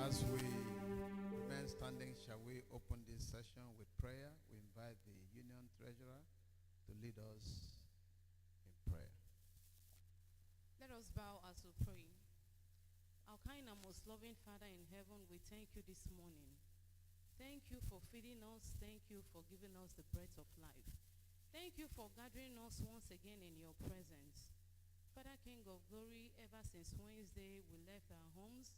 As we remain standing, shall we open this session with prayer? We invite the Union Treasurer to lead us in prayer. Let us bow as we pray. Our kind and most loving Father in heaven, we thank you this morning. Thank you for feeding us. Thank you for giving us the breath of life. Thank you for gathering us once again in your presence. Father, King of glory, ever since Wednesday we left our homes,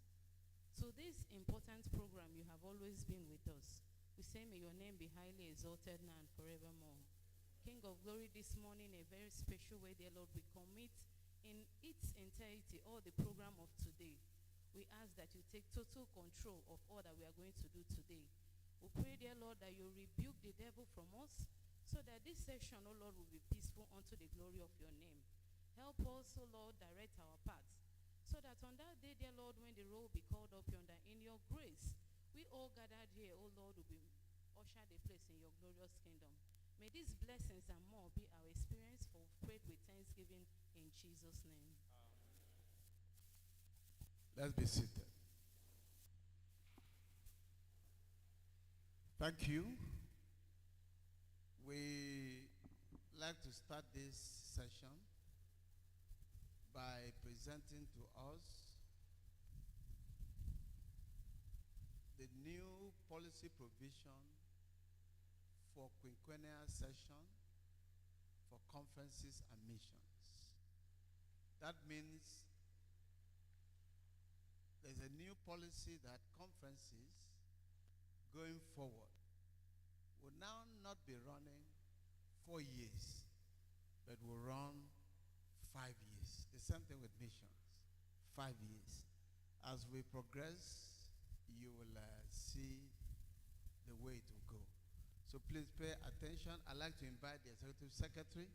to this important program, you have always been with us. We say, may your name be highly exalted now and forevermore. King of glory, this morning, a very special way, dear Lord, we commit in its entirety all the program of today. We ask that you take total control of all that we are going to do today. We pray, dear Lord, that you rebuke the devil from us, so that this session, oh Lord, will be peaceful unto the glory of your name. Help us, oh Lord, direct our paths, so that on that day, dear Lord, when the roll will be called up yonder, in your grace, we all gathered here, oh Lord, will be ushered a place in your glorious kingdom. May these blessings and more be our experience, for we've prayed with thanksgiving in Jesus' name. Let's be seated. Thank you. We like to start this session by presenting to us the new policy provision for quinquennial session for conferences and missions. That means there's a new policy that conferences going forward will now not be running 4 years, but will run 5 years. The same thing with missions, 5 years. As we progress, you will see the way it will go. So please pay attention. I'd like to invite the Executive Secretary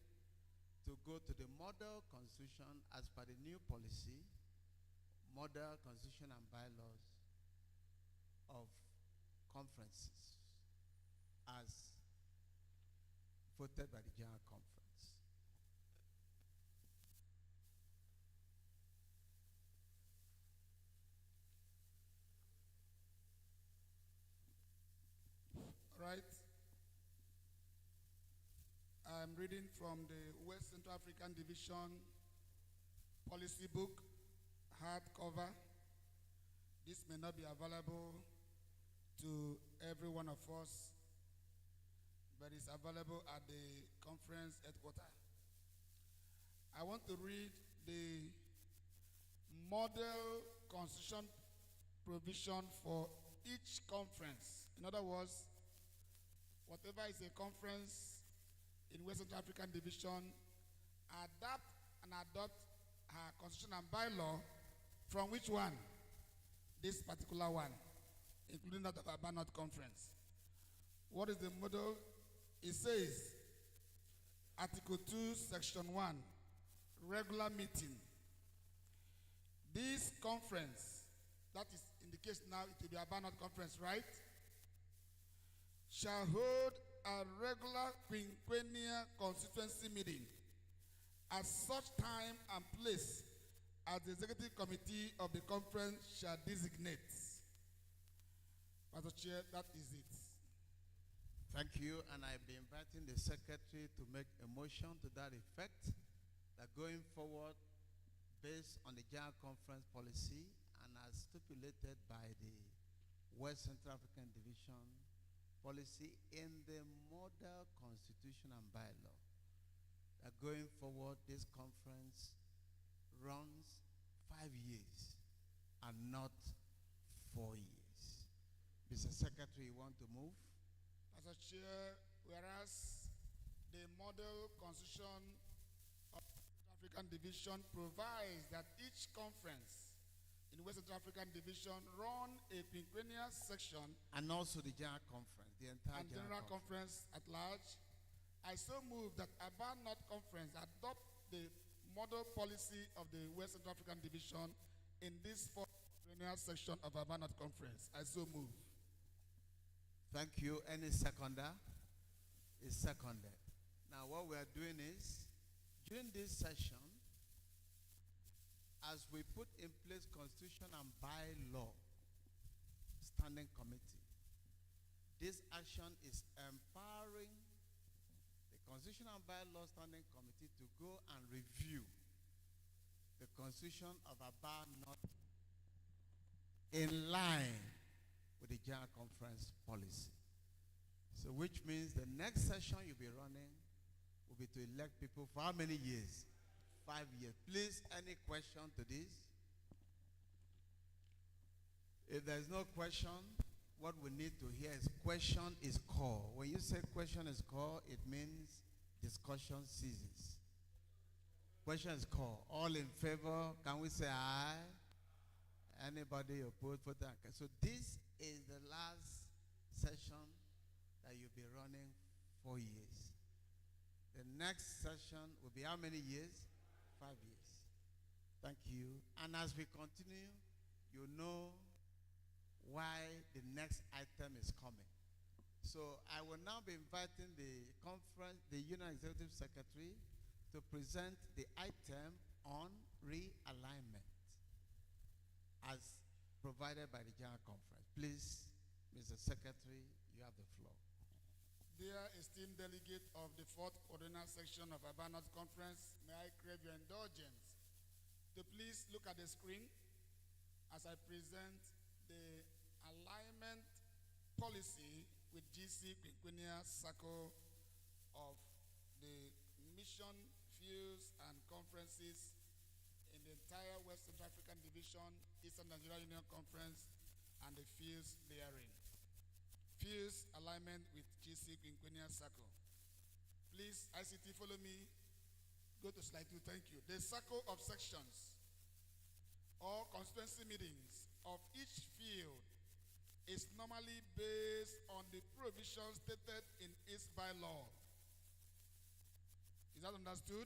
to go to the model constitution as per the new policy, model constitution and bylaws of conferences as voted by the General Conference. All right. I'm reading from the West Central African Division policy book, hardcover. This may not be available to every one of us, but it's available at the conference headquarters. I want to read the model constitution provision for each conference. In other words, whatever is a conference in West Central African Division, adapt and adopt her constitution and bylaw from which one? This particular one, including that of Aba North Conference. What is the model? It says, Article 2, Section 1, regular meeting. This conference, that is in the case now, it will be Aba North Conference, right? Shall hold a regular quinquennial constituency meeting at such time and place as the executive committee of the conference shall designate. Pastor Chair, that is it. Thank you, and I'll be inviting the Secretary to make a motion to that effect, that going forward, based on the General Conference policy and as stipulated by the West Central African Division policy in the model constitution and bylaw, that going forward, this conference runs 5 years and not 4 years. Mr. Secretary, you want to move? Pastor Chair, whereas the model constitution of the African Division provides that each conference in West Central African Division run a quinquennial section, and also the General Conference, the entire and General Conference at large, I so move that Aba North Conference adopt the model policy of the West Central African Division in this fourth quinquennial section of Aba North Conference. I so move. Thank you. Any seconder? Is seconded. Now what we are doing is, during this session, as we put in place constitution and bylaw Standing Committee. This action is empowering the Constitution and Bylaw Standing Committee to go and review the Constitution of Aba North in line with the General Conference policy. So which means the next session you'll be running will be to elect people for how many years? 5 years. Please, any question to this? If there's no question, what we need to hear is question is called. When you say question is called, it means discussion ceases. Question is called. All in favor, can we say aye? Anybody opposed? So this is the last session that you'll be running 4 years. The next session will be how many years? 5 years. Thank you. And as we continue, you know why the next item is coming. So I will now be inviting the conference, the Union Executive Secretary, to present the item on realignment as provided by the General Conference. Please, Mr. Secretary, you have the floor. Dear esteemed delegate of the 4th Quadrennial section of Aba North Conference, may I crave your indulgence to please look at the screen as I present the alignment policy with GC Quadrennial Circle of the mission, views, and conferences in the entire West Central African Division, Eastern Nigeria Union Conference, and the fields therein. Fields alignment with GC Quadrennial Circle. Please, ICT, follow me. Go to slide 2, thank you. The circle of sections or constituency meetings of each field is normally based on the provisions stated in its bylaw. Is that understood?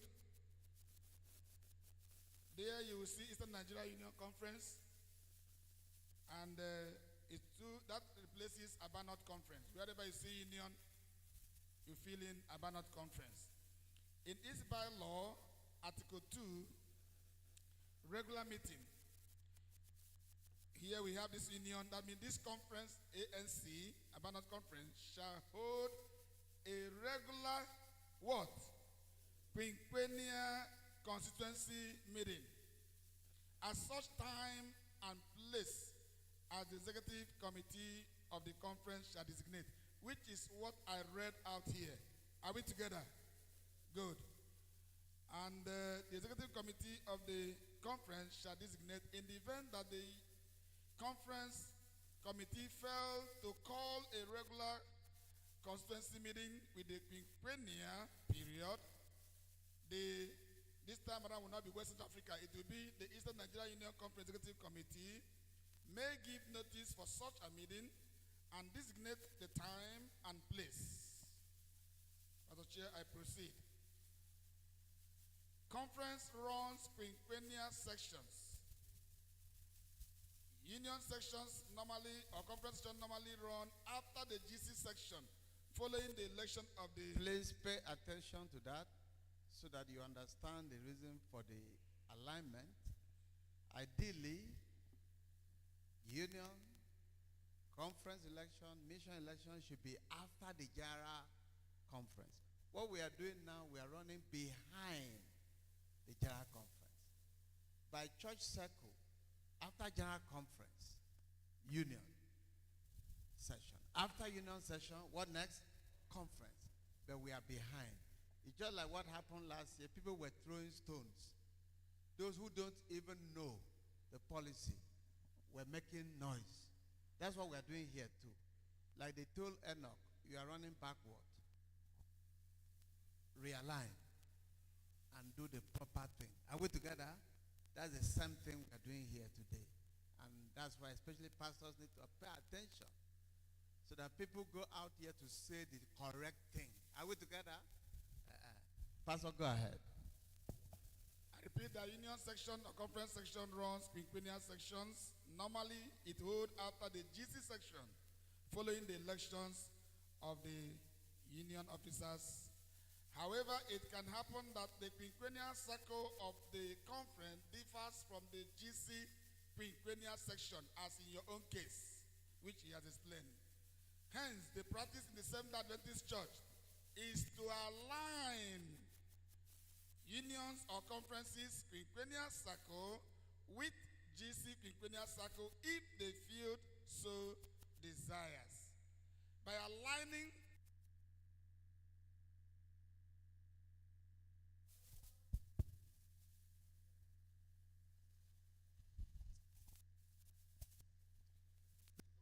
There you will see Eastern Nigeria Union Conference, and that replaces Aba North Conference. Wherever you see Union, you fill in Aba North Conference. In its bylaw, Article 2, regular meeting. Here we have this union. That means this conference, ANC, Aba North Conference, shall hold a regular what? Quinquennial constituency meeting at such time and place as the executive committee of the conference shall designate, which is what I read out here. Are we together? Good. And the executive committee of the conference shall designate in the event that the conference committee failed to call a regular constituency meeting with the quinquennial period. This time around will not be West Africa, it will be the Eastern Nigeria Union Conference Executive Committee may give notice for such a meeting and designate the time and place. Madam Chair, I proceed. Conference runs quinquennial sections. Union sections normally, or conference sections normally run after the GC section, following the election of the... Please pay attention to that so that you understand the reason for the alignment. Ideally, union, conference election, mission election should be after the General Conference. What we are doing now, we are running behind the General Conference. By church circle, after General Conference, union session. After union session, what next? Conference. But we are behind. It's just like what happened last year. People were throwing stones. Those who don't even know the policy were making noise. That's what we are doing here too. Like they told Enoch, you are running backward. Realign and do the proper thing. Are we together? That's the same thing we are doing here today. And that's why especially pastors need to pay attention so that people go out here to say the correct thing. Are we together? Pastor, go ahead. I repeat, the union section or conference section runs quinquennial sections. Normally, it holds after the GC section, following the elections of the union officers. However, it can happen that the quinquennial circle of the conference differs from the GC quinquennial section, as in your own case. which he has explained. Hence, the practice in the Seventh-day Adventist Church is to align unions or conferences quinquennial circle with GC quinquennial circle if they feel so desires. By aligning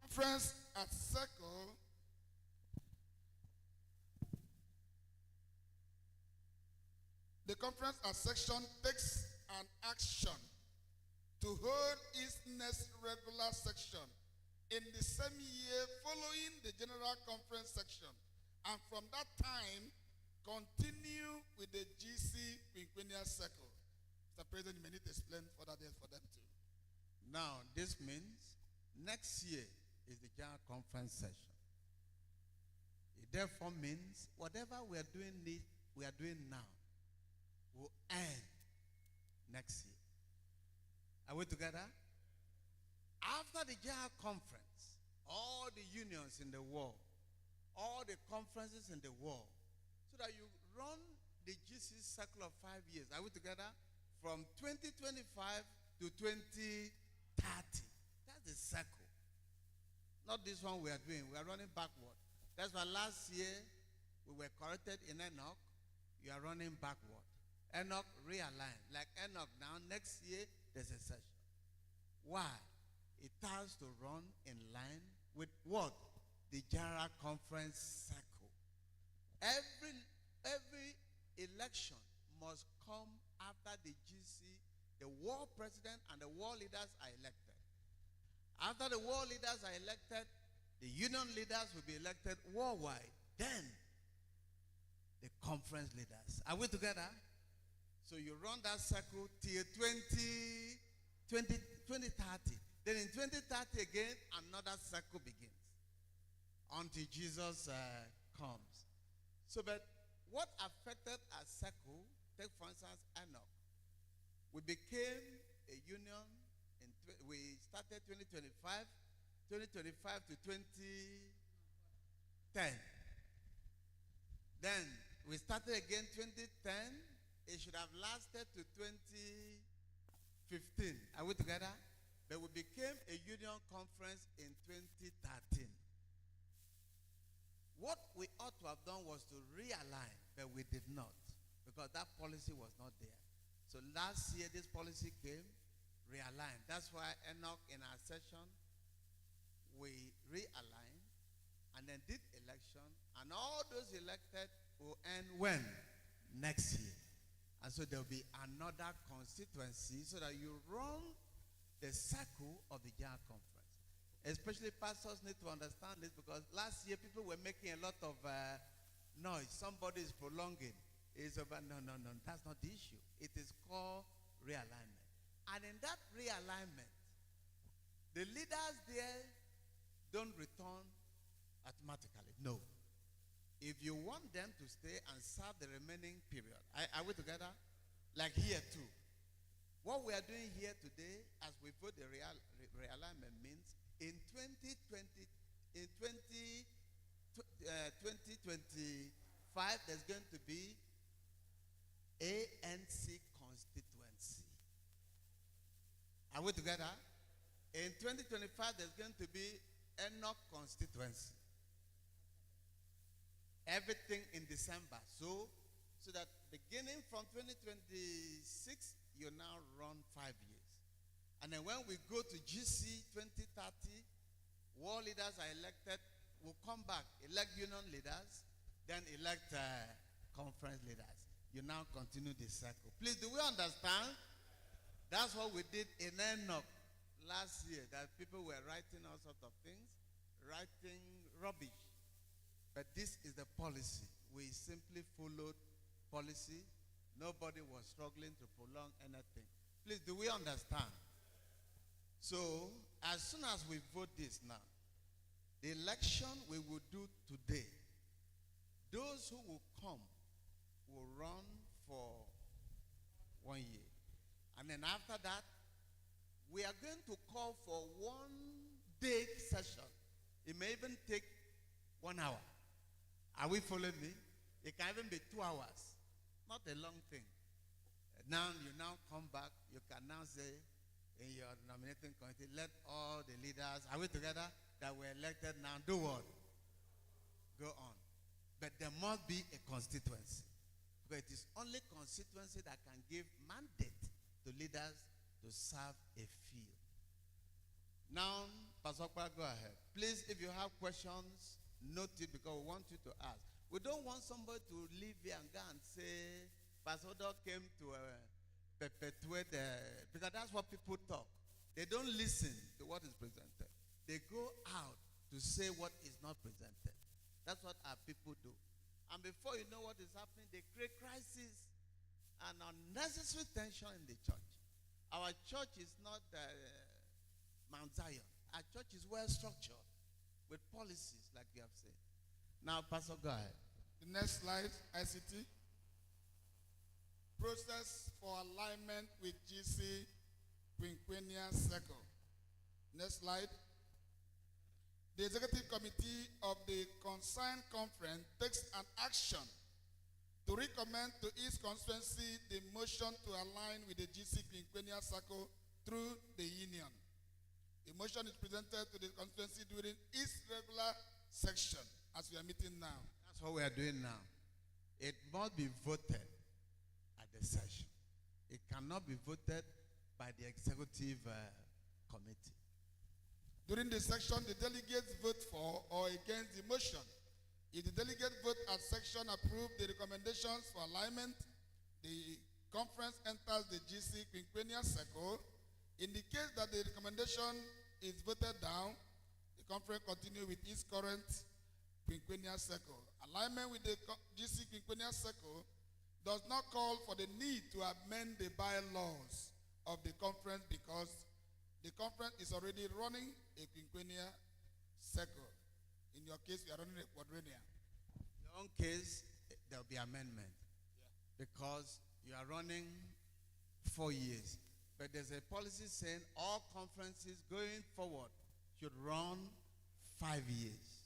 conference at circle, the conference at section takes an action to hold its next regular section in the same year following the general conference section, and from that time continue with the GC quinquennial circle. Mr. President, you may need to explain further there for them too. Now, this means next year is the general conference session. It therefore means whatever we are doing now will end next year. Are we together? After the general conference, all the unions in the world, all the conferences in the world, so that you run the GC cycle of 5 years. Are we together? From 2025 to 2030. That's the cycle. Not this one we are doing. We are running backward. That's why last year we were corrected in Enoch. You are running backward. Enoch realigned. Like Enoch now, next year there's a session. Why? It has to run in line with what? The general conference cycle. Every election must come after the GC, the world president and the world leaders are elected. After the world leaders are elected, the union leaders will be elected worldwide. Then, the conference leaders. Are we together? So you run that cycle till 2030. Then in 2030 again, another cycle begins until Jesus comes. So, but what affected our cycle, take for instance Enoch. We became a union. We started 2025 to 2010. Then we started again 2010. It should have lasted to 2015. Are we together? But we became a union conference in 2013. What we ought to have done was to realign, but we did not, because that policy was not there. So last year this policy came, realigned. That's why Enoch in our session, we realigned and then did election, and all those elected will end when? Next year. And so there will be another constituency so that you run the cycle of the general conference. Especially pastors need to understand this, because last year people were making a lot of noise. Somebody is prolonging. It's over. No, that's not the issue. It is called realignment. And in that realignment, the leaders there don't return automatically. No. If you want them to stay and serve the remaining period, are we together? Like here too. What we are doing here today, as we vote the realignment, means in 2025, there's going to be ANC constituency. Are we together? In 2025, there's going to be Enoch constituency. Everything in December. So that beginning from 2026, you now run 5 years. And then when we go to GC 2030, world leaders are elected. We'll come back, elect union leaders, then elect conference leaders. You now continue this cycle. Please, do we understand? That's what we did in Enoch last year, that people were writing all sorts of things, writing rubbish. But this is the policy. We simply followed policy. Nobody was struggling to prolong anything. Please, do we understand? So, as soon as we vote this now, the election we will do today, those who will come will run for 1 year. And then after that, we are going to call for 1 day session It may even take 1 hour. Are we following me? It can even be 2 hours. Not a long thing. Now you now come back, you can now say in your nominating committee, let all the leaders, are we together, that were elected now do what? Go on. But there must be a constituency. Because it is only constituency that can give mandate to leaders to serve a field. Now, Pastor Okpa, go ahead. Please, if you have questions, note it because we want you to ask. We don't want somebody to leave here and go and say, Pastor Odo came to perpetuate, because that's what people talk. They don't listen to what is presented. They go out to say what is not presented. That's what our people do. And before you know what is happening, they create crisis and unnecessary tension in the church. Our church is not Mount Zion. Our church is well structured with policies, like you have said. Now, Pastor, go ahead. The next slide, ICT. Process for alignment with GC Quadrennial Circle. Next slide. The Executive Committee of the concerned conference takes an action to recommend to its constituency the motion to align with the GC Quadrennial Circle through the union. The motion is presented to the constituency during its regular section, as we are meeting now. That's what we are doing now. It must be voted at the session. It cannot be voted by the executive committee. During the section, the delegates vote for or against the motion. If the delegate vote at section approve the recommendations for alignment, the conference enters the GC Quadrennial Circle. In the case that the recommendation is voted down, the conference continues with its current Quadrennial Circle. Alignment with the GC Quadrennial Circle does not call for the need to amend the bylaws of the conference because the conference is already running a Quadrennial Circle. In your case, you are running a Quadrennial. In your own case, there will be amendment. Yeah. Because you are running 4 years. But there's a policy saying all conferences going forward should run 5 years.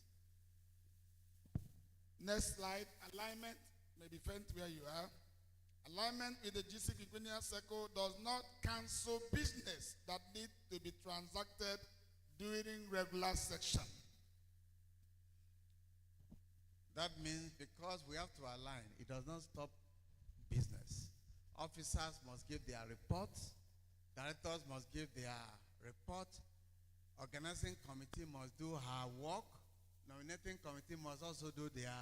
Next slide, alignment may be found where you are. Alignment with the GC Quadrennial Circle does not cancel business that need to be transacted during regular section. That means because we have to align, it does not stop business. Officers must give their reports. Directors must give their report. Organizing committee must do her work. Nominating committee must also do their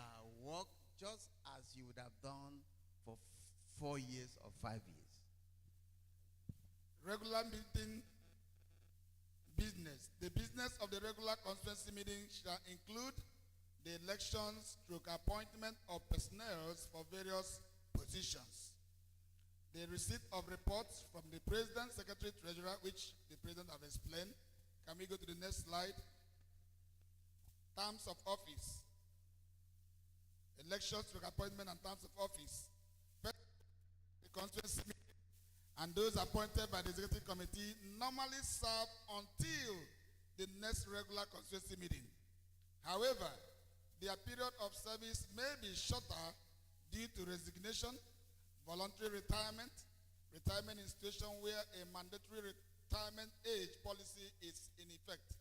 work, just as you would have done for 4 years or 5 years. Regular meeting business. The business of the regular constituency meeting shall include the elections through appointment of personnel for various positions. The receipt of reports from the President, Secretary, Treasurer, which the President have explained. Can we go to the next slide? Terms of office. Elections through appointment and terms of office. First, the constituency meeting and those appointed by the Executive Committee normally serve until the next regular constituency meeting. However, their period of service may be shorter due to resignation, voluntary retirement, retirement in situation where a mandatory retirement age policy is in effect,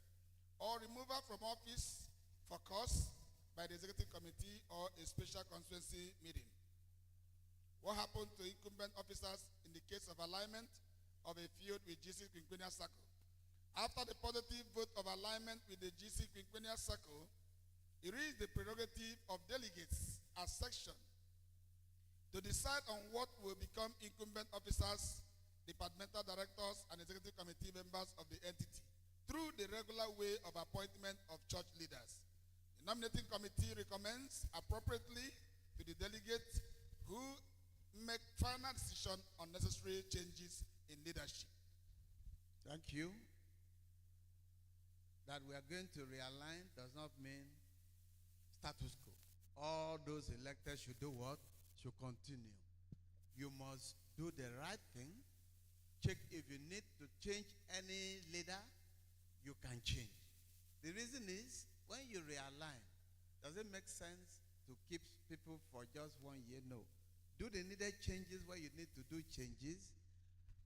or removal from office for cause by the Executive Committee or a special constituency meeting. What happened to incumbent officers in the case of alignment of a field with GC Quadrennial Circle? After the positive vote of alignment with the GC Quadrennial Circle, it is the prerogative of delegates as section to decide on what will become incumbent officers, departmental directors, and executive committee members of the entity through the regular way of appointment of church leaders. The nominating committee recommends appropriately to the delegates who make final decision on necessary changes in leadership. Thank you. That we are going to realign does not mean status quo. All those elected should do what? Should continue. You must do the right thing. Check if you need to change any leader, you can change. The reason is when you realign, does it make sense to keep people for just 1 year? No. Do the needed changes where you need to do changes?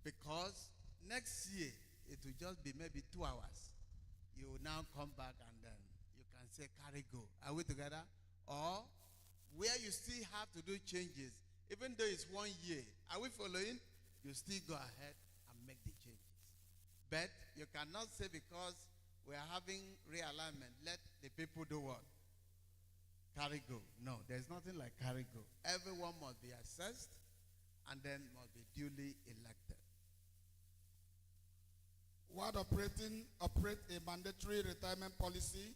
Because next year, it will just be maybe 2 hours. You will now come back and then you can say, carry go. Are we together? Or where you still have to do changes, even though it's 1 year, are we following? You still go ahead and make the changes. But you cannot say because we are having realignment, let the people do what? Carry go. No, there's nothing like carry go. Everyone must be assessed and then must be duly elected. Ward operate a mandatory retirement policy.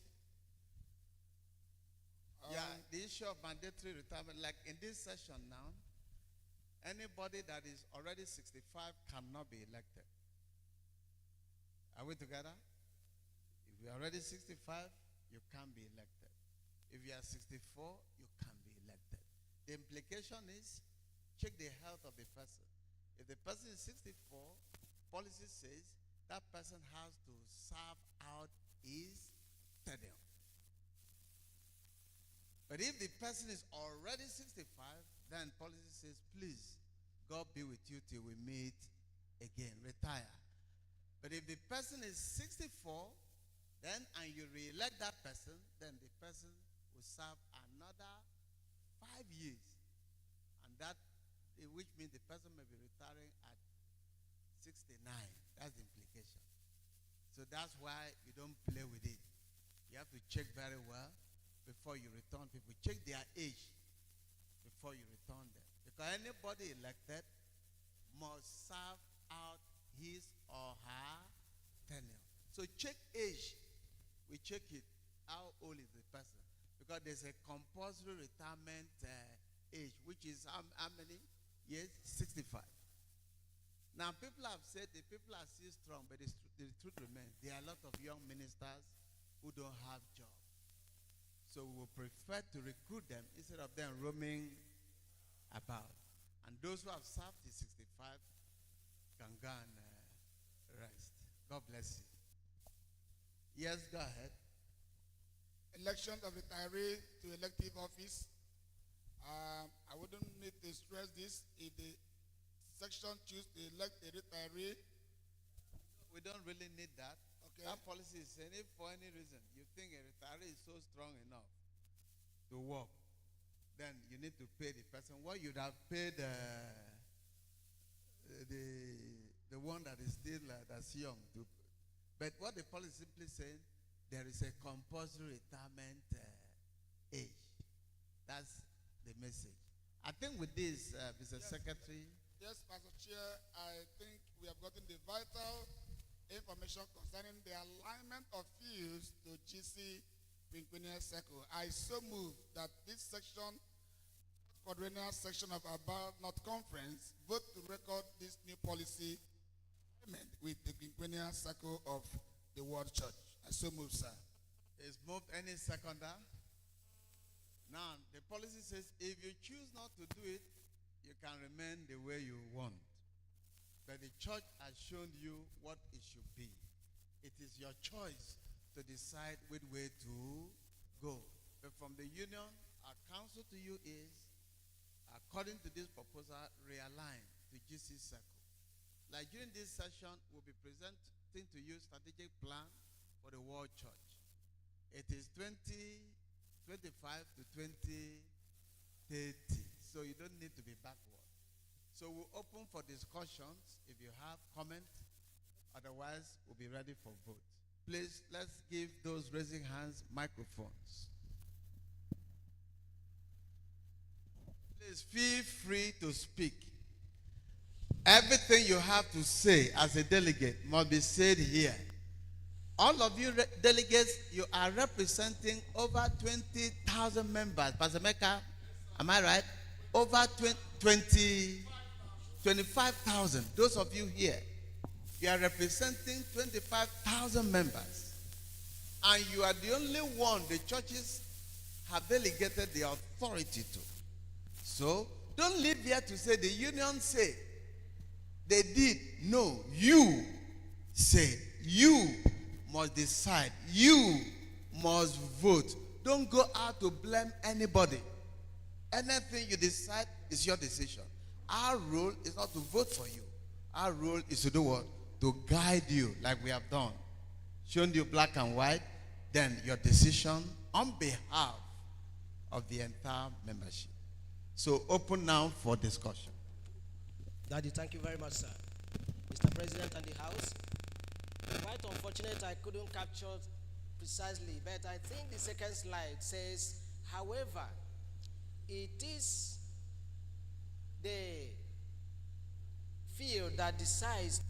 Yeah, the issue of mandatory retirement, like in this session now, anybody that is already 65 cannot be elected. Are we together? If you're already 65, you can't be elected. If you are 64, you can be elected. The implication is, check the health of the person. If the person is 64, policy says that person has to serve out his tenure. But if the person is already 65, then policy says, please, God be with you till we meet again, retire. But if the person is 64, then, and you re-elect that person, then the person will serve another 5 years. And that, which means the person may be retiring at 69. That's the implication. So that's why you don't play with it. You have to check very well before you return people. Check their age before you return them. Because anybody elected must serve out his or her tenure. So check age. We check it. How old is the person? Because there's a compulsory retirement age, which is how many years? 65. Now, people have said the people are still strong, but the truth remains. There are a lot of young ministers who don't have jobs. So we will prefer to recruit them instead of them roaming about. And those who have served till 65 can go and rest. God bless you. Yes, go ahead. Election of retiree to elective office. I wouldn't need to stress this. If the section choose to elect a retiree, we don't really need that. Okay. That policy is saying if for any reason you think a retiree is so strong enough to work, then you need to pay the person what you'd have paid the one that is still that's young. But what the policy simply saying, there is a compulsory retirement age. That's the message. I think with this, Mr. Secretary. Yes, Pastor Chair, I think we have gotten the vital information concerning the alignment of fields to GC Quadrennial Circle. I so move that this section, Quadrennial section of About North Conference, vote to record this new policy with the Quadrennial Circle of the World Church. I so move, sir. Is moved. Any seconder? Now, the policy says if you choose not to do it, you can remain the way you want. But the church has shown you what it should be. It is your choice to decide which way to go. But from the union, our counsel to you is, according to this proposal, realign to GC Circle. Like during this session, we'll be presenting to you strategic plan for the World Church. It is 2025 to 2030. So you don't need to be backward. So we'll open for discussions if you have comments. Otherwise, we'll be ready for vote. Please, let's give those raising hands microphones. Please feel free to speak. Everything you have to say as a delegate must be said here. All of you delegates, you are representing over 20,000 members. Pastor Mecca, am I right? Over 25,000. Those of you here, you are representing 25,000 members. And you are the only one the churches have delegated the authority to. So, don't leave here to say the union said. They did. No, you said. You must decide. You must vote. Don't go out to blame anybody. Anything you decide is your decision. Our role is not to vote for you. Our role is to do what? To guide you like we have done. Shown you black and white, then your decision on behalf of the entire membership. So open now for discussion. Daddy, thank you very much, sir. Mr. President and the House, quite unfortunate I couldn't capture precisely, but I think the second slide says, however, it is the field that decides